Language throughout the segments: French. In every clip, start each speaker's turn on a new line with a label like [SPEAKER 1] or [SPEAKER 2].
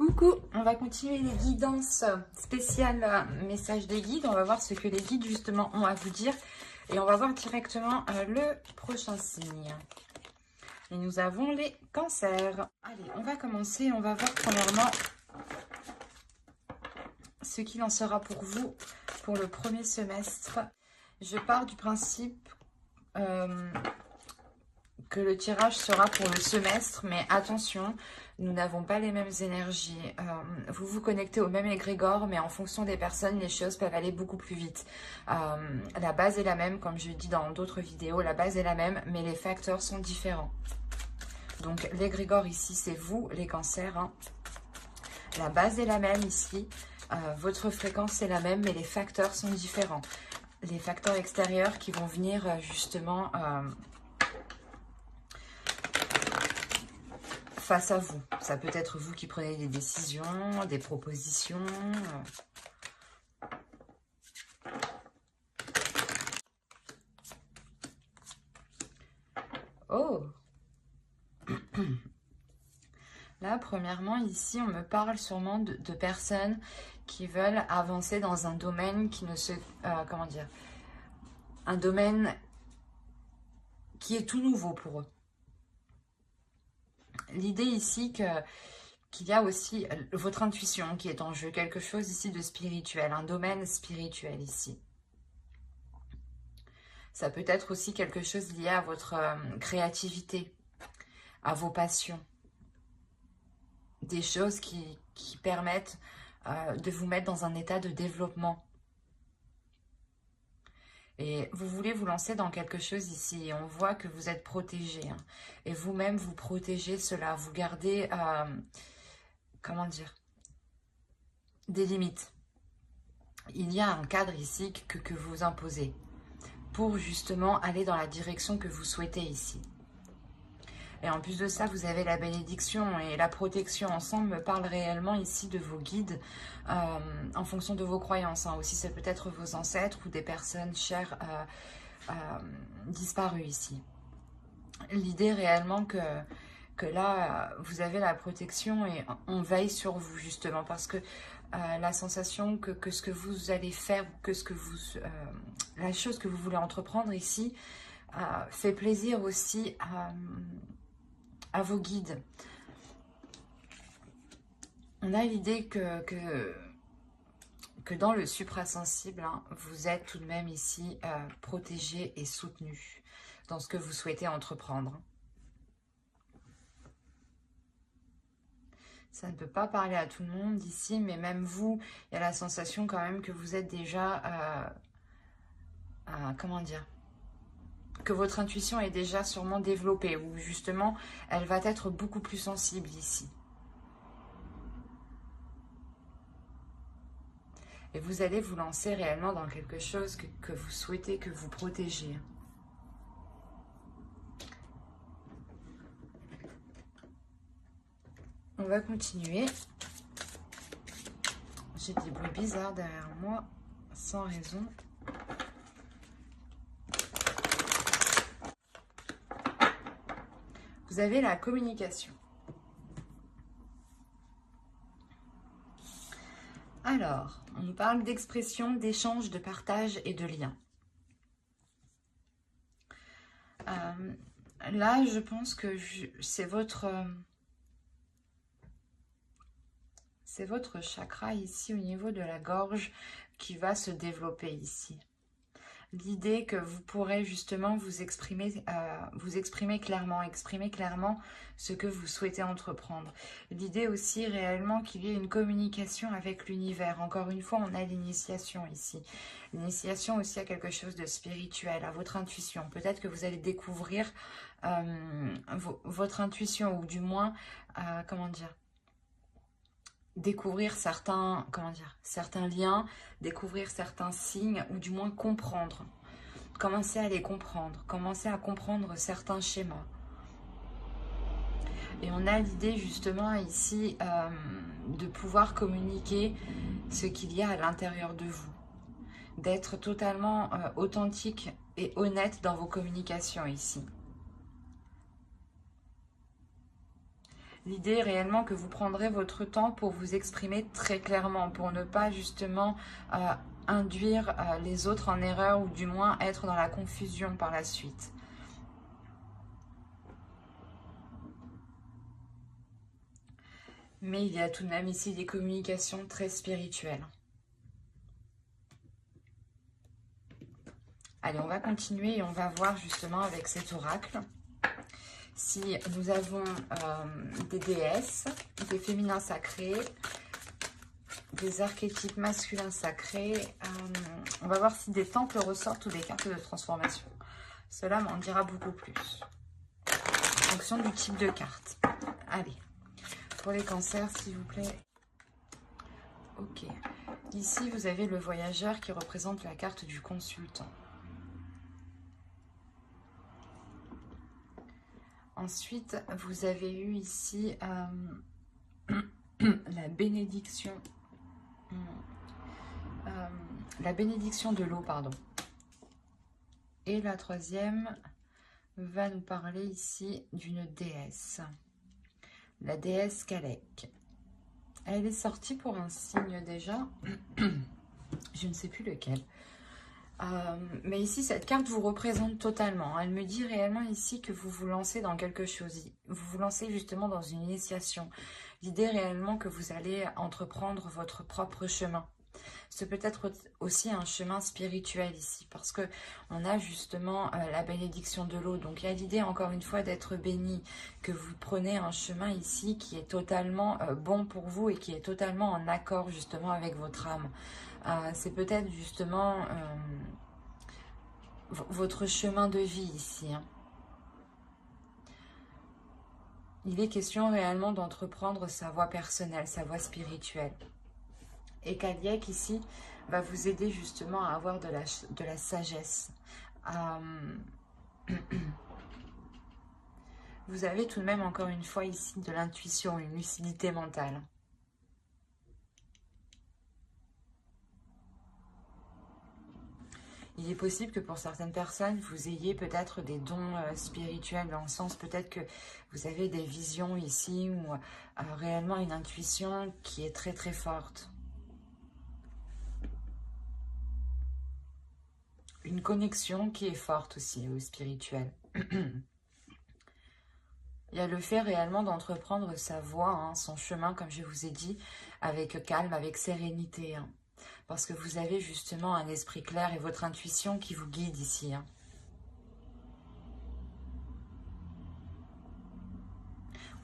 [SPEAKER 1] Coucou, on va continuer les guidances spéciales messages des guides. On va voir ce que les guides justement ont à vous dire. Et on va voir directement le prochain signe. Et nous avons les cancers. Allez, on va commencer. On va voir premièrement ce qu'il en sera pour vous pour le premier semestre. Je pars du principe que le tirage sera pour le semestre, mais attention, nous n'avons pas les mêmes énergies. Vous vous connectez au même égrégore, mais en fonction des personnes, les choses peuvent aller beaucoup plus vite. La base est la même, comme je dis dans d'autres vidéos, la base est la même, mais les facteurs sont différents. Donc l'égrégore ici, c'est vous, les cancers. Hein. La base est la même ici, votre fréquence est la même, mais les facteurs sont différents. Les facteurs extérieurs qui vont venir justement... face à vous. Ça peut être vous qui prenez des décisions, des propositions. Oh! Là, premièrement, ici, on me parle sûrement de personnes qui veulent avancer dans un domaine qui ne se... comment dire? Un domaine qui est tout nouveau pour eux. L'idée ici qu'il y a aussi votre intuition qui est en jeu, quelque chose ici de spirituel, un domaine spirituel ici. Ça peut être aussi quelque chose lié à votre créativité, à vos passions. Des choses qui permettent de vous mettre dans un état de développement. Et vous voulez vous lancer dans quelque chose ici. Et on voit que vous êtes protégé. Hein, et vous-même, vous protégez cela. Vous gardez, comment dire, des limites. Il y a un cadre ici que vous imposez pour justement aller dans la direction que vous souhaitez ici. Et en plus de ça, vous avez la bénédiction et la protection ensemble me parle réellement ici de vos guides en fonction de vos croyances. Hein. Aussi, ça peut être vos ancêtres ou des personnes chères disparues ici. L'idée réellement que là, vous avez la protection et on veille sur vous justement parce que la sensation que ce que vous allez faire, que ce que vous, la chose que vous voulez entreprendre ici fait plaisir aussi à vos guides. On a l'idée que dans le suprasensible, hein, vous êtes tout de même ici protégé et soutenu dans ce que vous souhaitez entreprendre. Ça ne peut pas parler à tout le monde ici, mais même vous, il y a la sensation quand même que vous êtes déjà, comment dire, que votre intuition est déjà sûrement développée, ou justement, elle va être beaucoup plus sensible ici. Et vous allez vous lancer réellement dans quelque chose que vous souhaitez, que vous protégez. On va continuer. J'ai des bruits bizarres derrière moi, sans raison. Vous avez la communication. Alors, on nous parle d'expression, d'échange, de partage et de lien. Là, je pense que c'est votre chakra ici au niveau de la gorge qui va se développer ici. L'idée que vous pourrez justement vous exprimer clairement, exprimer clairement ce que vous souhaitez entreprendre. L'idée aussi réellement qu'il y ait une communication avec l'univers. Encore une fois, on a l'initiation ici. L'initiation aussi à quelque chose de spirituel, à votre intuition. Peut-être que vous allez découvrir votre intuition ou du moins, comment dire, découvrir certains liens, découvrir certains signes ou du moins comprendre. Commencer à les comprendre, commencer à comprendre certains schémas. Et on a l'idée justement ici de pouvoir communiquer ce qu'il y a à l'intérieur de vous. D'être totalement authentique et honnête dans vos communications ici. L'idée est réellement que vous prendrez votre temps pour vous exprimer très clairement, pour ne pas justement induire les autres en erreur ou du moins être dans la confusion par la suite. Mais il y a tout de même ici des communications très spirituelles. Allez, on va continuer et on va voir justement avec cet oracle si nous avons des déesses, des féminins sacrés, des archétypes masculins sacrés. On va voir si des temples ressortent ou des cartes de transformation. Cela m'en dira beaucoup plus. En fonction du type de carte. Allez, pour les cancers, s'il vous plaît. Ok. Ici, vous avez le voyageur qui représente la carte du consultant. Ensuite, vous avez eu ici la bénédiction. La bénédiction de l'eau, pardon. Et la troisième va nous parler ici d'une déesse. La déesse Kalek. Elle est sortie pour un signe déjà. Je ne sais plus lequel. Mais ici, cette carte vous représente totalement. Elle me dit réellement ici que vous vous lancez dans quelque chose. Vous vous lancez justement dans une initiation. L'idée réellement que vous allez entreprendre votre propre chemin. C'est peut-être aussi un chemin spirituel ici, parce que on a justement la bénédiction de l'eau. Donc il y a l'idée encore une fois d'être béni, que vous prenez un chemin ici qui est totalement bon pour vous et qui est totalement en accord justement avec votre âme. C'est peut-être justement votre chemin de vie ici. Hein. Il est question réellement d'entreprendre sa voie personnelle, sa voie spirituelle. Et Kaliek ici va vous aider justement à avoir de la sagesse. Vous avez tout de même encore une fois ici de l'intuition, une lucidité mentale. Il est possible que pour certaines personnes, vous ayez peut-être des dons spirituels, dans le sens peut-être que vous avez des visions ici ou réellement une intuition qui est très très forte. Une connexion qui est forte aussi au spirituel. Il y a le fait réellement d'entreprendre sa voie, hein, son chemin, comme je vous ai dit, avec calme, avec sérénité. Hein. Parce que vous avez justement un esprit clair et votre intuition qui vous guide ici. Hein.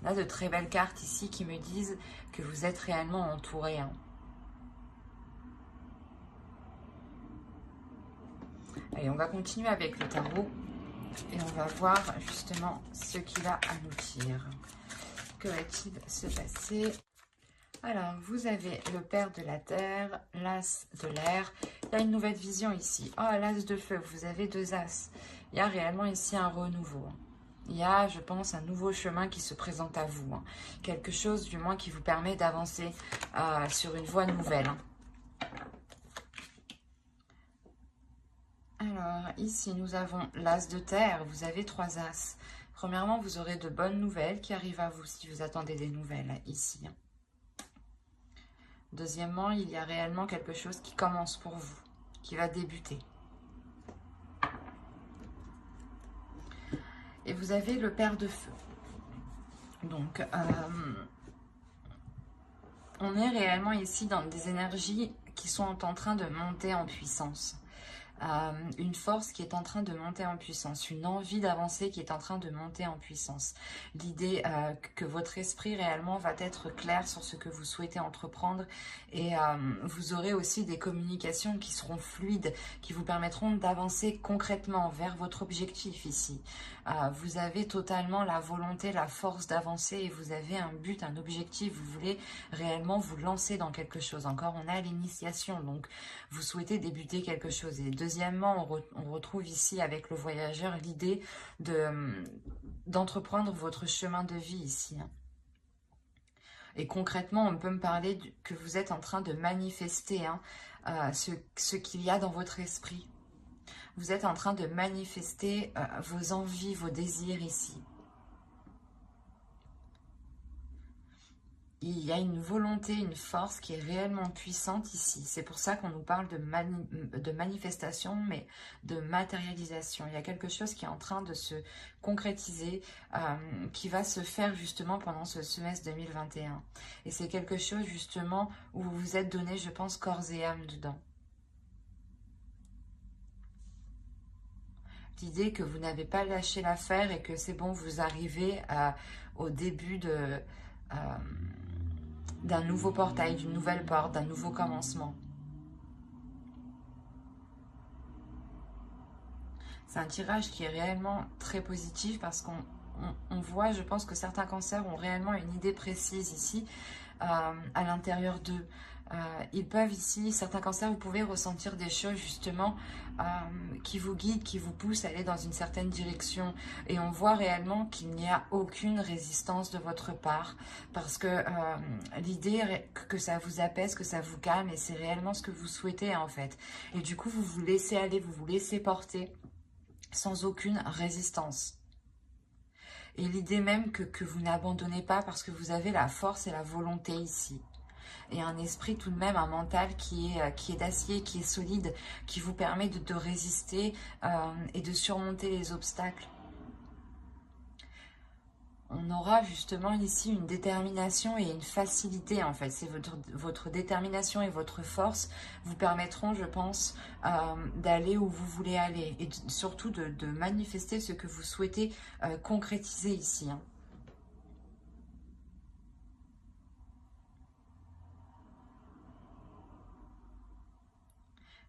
[SPEAKER 1] On a de très belles cartes ici qui me disent que vous êtes réellement entouré. Hein. Allez, on va continuer avec le tarot. Et on va voir justement ce qu'il a à nous dire. Que va-t-il se passer? Alors, vous avez le père de la terre, l'as de l'air. Il y a une nouvelle vision ici. Oh, l'as de feu, vous avez deux as. Il y a réellement ici un renouveau. Il y a, je pense, un nouveau chemin qui se présente à vous. Hein. Quelque chose, du moins, qui vous permet d'avancer sur une voie nouvelle. Hein. Alors, ici, nous avons l'as de terre. Vous avez trois as. Premièrement, vous aurez de bonnes nouvelles qui arrivent à vous si vous attendez des nouvelles ici. Deuxièmement, il y a réellement quelque chose qui commence pour vous, qui va débuter. Et vous avez le père de feu. Donc, on est réellement ici dans des énergies qui sont en train de monter en puissance. Une force qui est en train de monter en puissance, une envie d'avancer qui est en train de monter en puissance. L'idée que votre esprit réellement va être clair sur ce que vous souhaitez entreprendre et vous aurez aussi des communications qui seront fluides, qui vous permettront d'avancer concrètement vers votre objectif ici. Vous avez totalement la volonté, la force d'avancer et vous avez un but, un objectif, vous voulez réellement vous lancer dans quelque chose. Encore, on a l'initiation, donc vous souhaitez débuter quelque chose. Et deuxièmement, on retrouve ici avec le voyageur l'idée d'entreprendre votre chemin de vie ici. Et concrètement, on peut me parler que vous êtes en train de manifester ce qu'il y a dans votre esprit. Vous êtes en train de manifester vos envies, vos désirs ici. il y a une volonté, une force qui est réellement puissante ici. C'est pour ça qu'on nous parle de manifestation, mais de matérialisation. Il y a quelque chose qui est en train de se concrétiser, qui va se faire justement pendant ce semestre 2021. Et c'est quelque chose justement où vous vous êtes donné, je pense, corps et âme dedans. L'idée que vous n'avez pas lâché l'affaire et que c'est bon, vous arrivez au début d'un nouveau portail, d'une nouvelle porte, d'un nouveau commencement. C'est un tirage qui est réellement très positif parce qu'on voit, je pense que certains cancers ont réellement une idée précise ici à l'intérieur d'eux. Ils peuvent ici, certains cancers, vous pouvez ressentir des choses justement qui vous guident, qui vous poussent à aller dans une certaine direction. Et on voit réellement qu'il n'y a aucune résistance de votre part parce que l'idée que ça vous apaise, que ça vous calme et c'est réellement ce que vous souhaitez en fait. Et du coup, vous vous laissez aller, vous vous laissez porter sans aucune résistance. Et l'idée même que vous n'abandonnez pas parce que vous avez la force et la volonté ici. Et un esprit tout de même, un mental qui est d'acier, qui est solide, qui vous permet de résister et de surmonter les obstacles. On aura justement ici une détermination et une facilité en fait. C'est votre détermination et votre force vous permettront, je pense, d'aller où vous voulez aller. Et surtout de manifester ce que vous souhaitez concrétiser ici. Hein.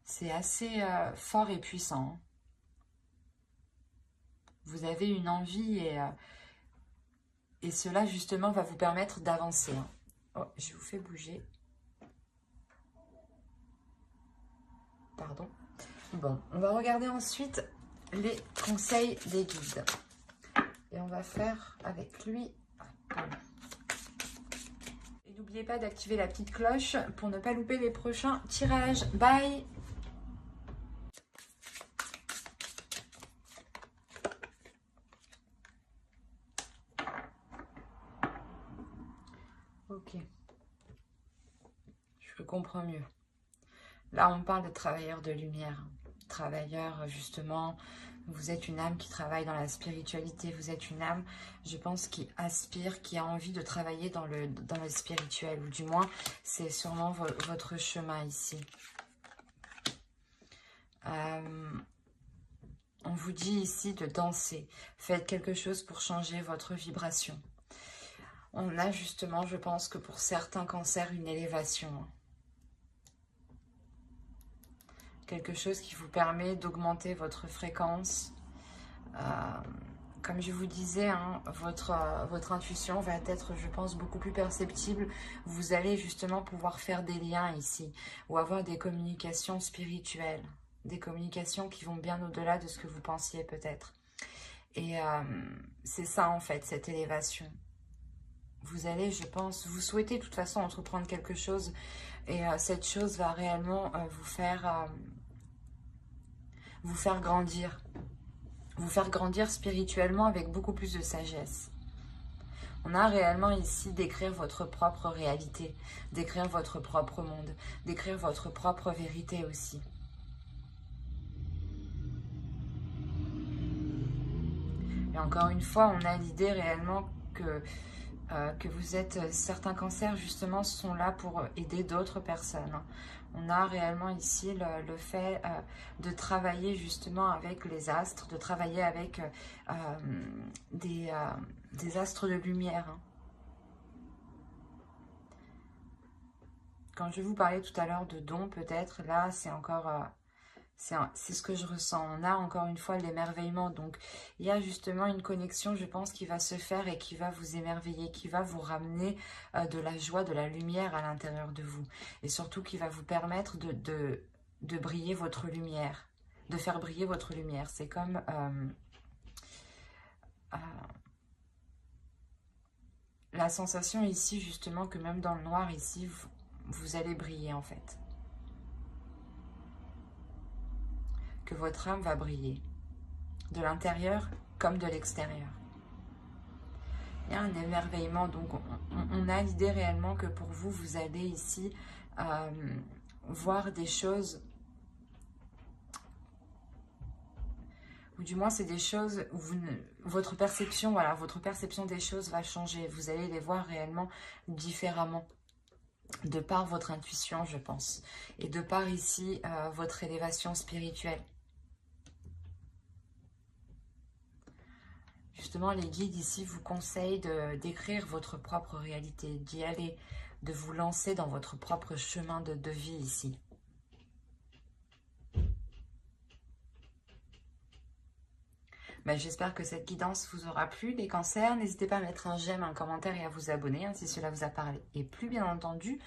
[SPEAKER 1] C'est assez fort et puissant. Vous avez une envie et cela justement va vous permettre d'avancer. Hein. Oh, je vous fais bouger. Pardon. Bon, on va regarder ensuite les conseils des guides. Et on va faire avec lui. Et n'oubliez pas d'activer la petite cloche pour ne pas louper les prochains tirages. Bye! Ok. Je comprends mieux. Là, on parle de travailleurs de lumière. Travailleurs, justement, vous êtes une âme qui travaille dans la spiritualité. Vous êtes une âme, je pense, qui aspire, qui a envie de travailler dans le spirituel. Ou du moins, c'est sûrement votre chemin ici. On vous dit ici de danser. Faites quelque chose pour changer votre vibration. On a justement, je pense que pour certains cancers, une élévation. Quelque chose qui vous permet d'augmenter votre fréquence. Comme je vous disais, hein, votre intuition va être, je pense, beaucoup plus perceptible. Vous allez justement pouvoir faire des liens ici ou avoir des communications spirituelles, des communications qui vont bien au-delà de ce que vous pensiez peut-être. Et c'est ça en fait, cette élévation. Vous allez, je pense, vous souhaitez de toute façon entreprendre quelque chose et cette chose va réellement vous faire grandir. Vous faire grandir spirituellement avec beaucoup plus de sagesse. On a réellement ici d'écrire votre propre réalité, d'écrire votre propre monde, d'écrire votre propre vérité aussi. Et encore une fois, on a l'idée réellement que vous êtes, certains cancers justement sont là pour aider d'autres personnes. On a réellement ici le fait de travailler justement avec les astres, de travailler avec des astres de lumière. Quand je vous parlais tout à l'heure de dons, peut-être, là c'est encore... c'est ce que je ressens. On a encore une fois l'émerveillement. Donc, il y a justement une connexion, je pense, qui va se faire et qui va vous émerveiller, qui va vous ramener de la joie, de la lumière à l'intérieur de vous. Et surtout, qui va vous permettre de briller votre lumière, de faire briller votre lumière. C'est comme... la sensation ici, justement, que même dans le noir, ici, vous allez briller, en fait. Que votre âme va briller, de l'intérieur comme de l'extérieur. Il y a un émerveillement, donc on a l'idée réellement que pour vous, vous allez ici voir des choses, ou du moins c'est des choses où votre perception, voilà, votre perception des choses va changer. Vous allez les voir réellement différemment, de par votre intuition, je pense, et de par ici votre élévation spirituelle. Justement, les guides ici vous conseillent d'écrire votre propre réalité, d'y aller, de vous lancer dans votre propre chemin de vie ici. Ben, j'espère que cette guidance vous aura plu, les cancers. N'hésitez pas à mettre un j'aime, un commentaire et à vous abonner si cela vous a parlé. Et plus bien entendu,